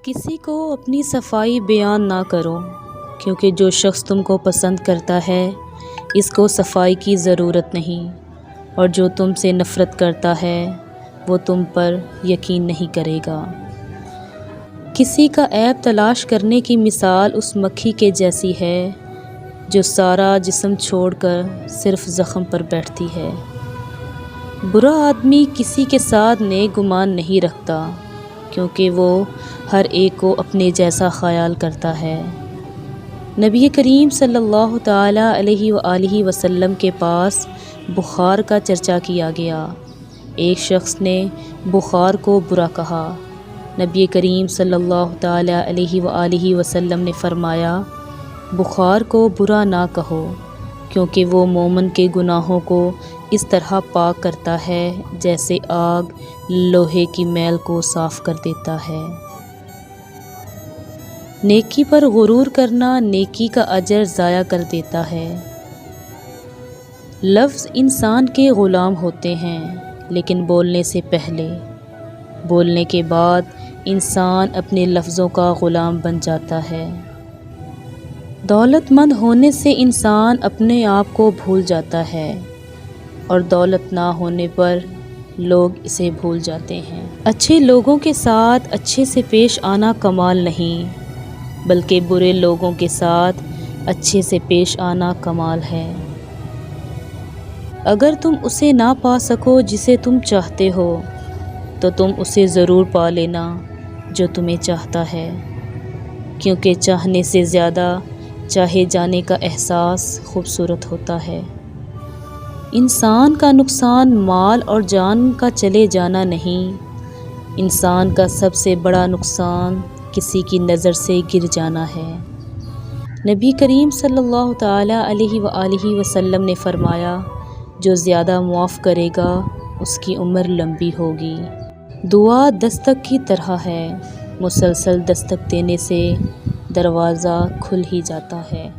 کسی کو اپنی صفائی بیان نہ کرو، کیونکہ جو شخص تم کو پسند کرتا ہے اس کو صفائی کی ضرورت نہیں، اور جو تم سے نفرت کرتا ہے وہ تم پر یقین نہیں کرے گا۔ کسی کا عیب تلاش کرنے کی مثال اس مکھی کے جیسی ہے جو سارا جسم چھوڑ کر صرف زخم پر بیٹھتی ہے۔ برا آدمی کسی کے ساتھ نیک گمان نہیں رکھتا، کیونکہ وہ ہر ایک کو اپنے جیسا خیال کرتا ہے۔ نبی کریم صلی اللہ تعالی علیہ وآلہ وسلم کے پاس بخار کا چرچا کیا گیا۔ ایک شخص نے بخار کو برا کہا۔ نبی کریم صلی اللہ تعالی علیہ وآلہ وسلم نے فرمایا، بخار کو برا نہ کہو، کیونکہ وہ مومن کے گناہوں کو اس طرح پاک کرتا ہے جیسے آگ لوہے کی میل کو صاف کر دیتا ہے۔ نیکی پر غرور کرنا نیکی کا اجر ضائع کر دیتا ہے۔ لفظ انسان کے غلام ہوتے ہیں، لیکن بولنے سے پہلے، بولنے کے بعد انسان اپنے لفظوں کا غلام بن جاتا ہے۔ دولت مند ہونے سے انسان اپنے آپ کو بھول جاتا ہے، اور دولت نہ ہونے پر لوگ اسے بھول جاتے ہیں۔ اچھے لوگوں کے ساتھ اچھے سے پیش آنا کمال نہیں، بلکہ برے لوگوں کے ساتھ اچھے سے پیش آنا کمال ہے۔ اگر تم اسے نہ پا سکو جسے تم چاہتے ہو، تو تم اسے ضرور پا لینا جو تمہیں چاہتا ہے، کیونکہ چاہنے سے زیادہ چاہے جانے کا احساس خوبصورت ہوتا ہے۔ انسان کا نقصان مال اور جان کا چلے جانا نہیں، انسان کا سب سے بڑا نقصان کسی کی نظر سے گر جانا ہے۔ نبی کریم صلی اللہ تعالی علیہ وآلہ وسلم نے فرمایا، جو زیادہ معاف کرے گا اس کی عمر لمبی ہوگی۔ دعا دستک کی طرح ہے، مسلسل دستک دینے سے دروازہ کھل ہی جاتا ہے۔